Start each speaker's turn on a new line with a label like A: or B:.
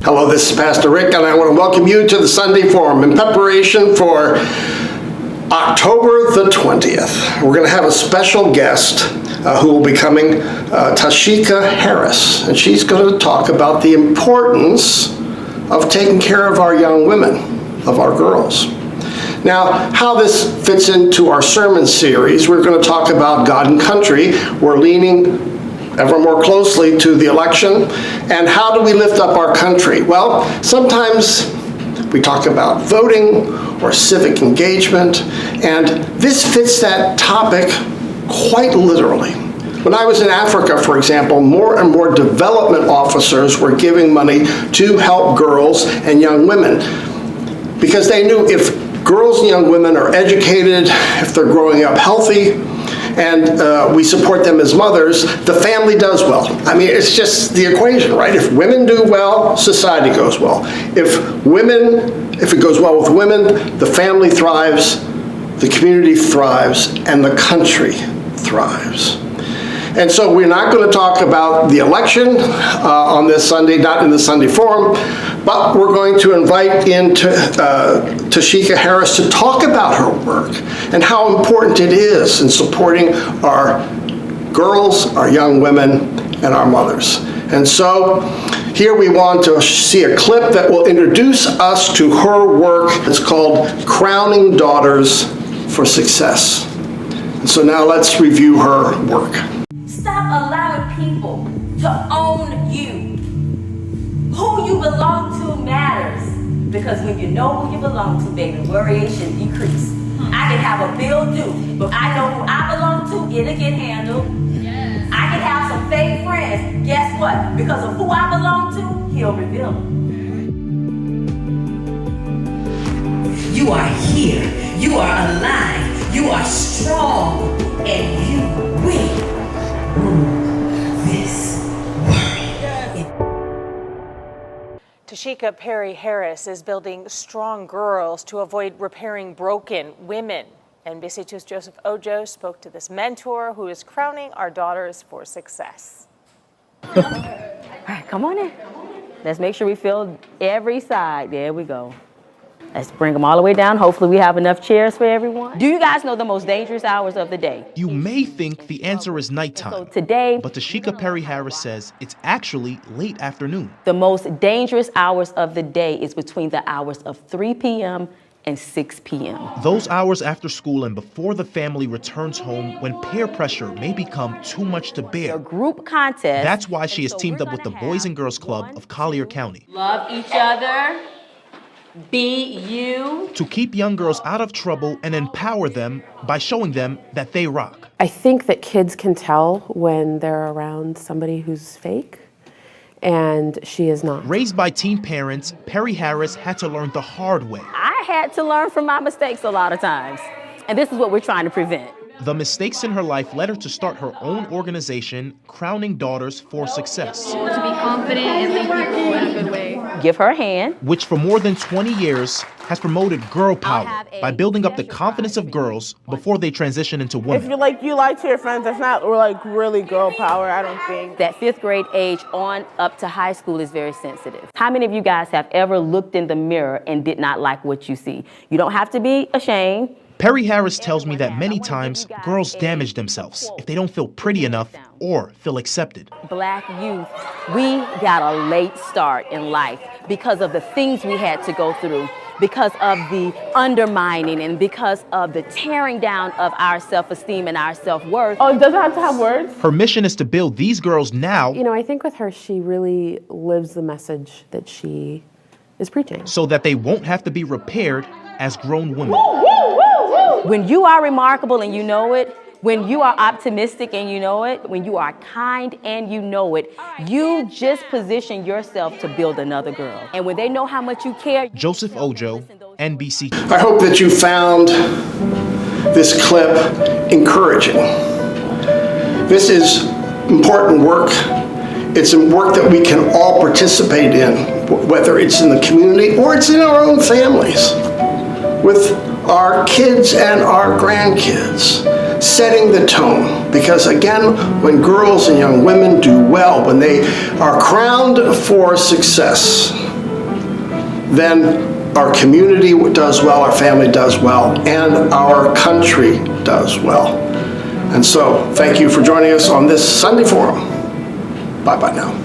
A: Hello, this is Pastor Rick, and I want to welcome you to the Sunday Forum in preparation for October the 20th. We're going to have a special guest who will be coming, Tashika Harris, and she's going to talk about the importance of taking care of our young women, of our girls. Now, how this fits into our sermon series, we're going to talk about God and country. We're leaning ever more closely to the election, and how do we lift up our country? Well, sometimes we talk about voting or civic engagement, and this fits that topic quite literally. When I was in Africa, for example, more and more development officers were giving money to help girls and young women, because they knew if girls and young women are educated, if they're growing up healthy, and we support them as mothers, the family does well. I mean, it's just the equation, right? If women do well, society goes well. If it goes well with women, the family thrives, the community thrives, and the country thrives. And so we're not going to talk about the election on this Sunday, not in the Sunday Forum, but we're going to invite in Tashika Harris to talk about her work and how important it is in supporting our girls, our young women, and our mothers. And so here we want to see a clip that will introduce us to her work. It's called Crowning Daughters for Success. And so now let's review her work.
B: Stop allowing people to own you. Who you belong to matters. Because when you know who you belong to, baby, worry should decrease. I can have a bill due, but I know who I belong to, it'll get handled. Yes. I can have some fake friends. Guess what? Because of who I belong to, he'll reveal them. You are here. You are alive. You are strong. And you will rule this world.
C: Tashika Perry Harris is building strong girls to avoid repairing broken women. NBC 2's Joseph Ojo spoke to this mentor who is crowning our daughters for success.
D: All right, come on in. Let's make sure we fill every side. There we go. Let's bring them all the way down. Hopefully we have enough chairs for everyone. Do you guys know the most dangerous hours of the day?
E: You may think the answer is nighttime,
D: So today,
E: but Tashika Perry Harris says it's actually late afternoon.
D: the most dangerous hours of the day is between the hours of 3 p.m. and 6 p.m.
E: Those hours after school and before the family returns home, when peer pressure may become too much to
D: A
E: bear.
D: group contest.
E: That's why she
D: And
E: has
D: so
E: teamed
D: we're
E: up with the
D: gonna
E: Boys
D: have
E: and Girls Club
D: one,
E: of Collier County
D: Love each other. Be you.
E: to keep young girls out of trouble and empower them by showing them that they rock.
F: I think that kids can tell when they're around somebody who's fake, and she is not.
E: Raised by teen parents, Perry Harris had to learn the hard way.
D: I had to learn from my mistakes a lot of times. And this is what we're trying to prevent.
E: The mistakes in her life led her to start her own organization, Crowning Daughters for Success,
G: To be confident and lead people in a good way.
D: Give her a hand.
E: which for more than 20 years has promoted girl power
D: have a
E: by building up the
D: special
E: confidence of
D: prize
E: girls before they transition into
H: If
E: women.
H: you lie to your friends, that's not really girl power, I don't think.
D: That 5th grade age on up to high school is very sensitive. How many of you guys have ever looked in the mirror and did not like what you see? You don't have to be ashamed.
E: Perry Harris tells me that many times girls damage themselves if they don't feel pretty enough or feel accepted.
D: Black youth, we got a late start in life because of the things we had to go through, because of the undermining and because of the tearing down of our self-esteem and our self-worth.
H: Oh, it doesn't have to have words?
E: Her mission is to build these girls now
F: You know, I think with her, she really lives the message that she is preaching.
E: so that they won't have to be repaired as grown women.
D: When you are remarkable and you know it, when you are optimistic and you know it, when you are kind and you know it, you just position yourself to build another girl. And when they know how much you care.
E: Joseph Ojo, NBC.
A: I hope that you found this clip encouraging. This is important work. It's work that we can all participate in, whether it's in the community or it's in our own families, with our kids and our grandkids, setting the tone. Because again, when girls and young women do well, when they are crowned for success, then our community does well, our family does well, and our country does well. And so, thank you for joining us on this Sunday Forum. Bye-bye now.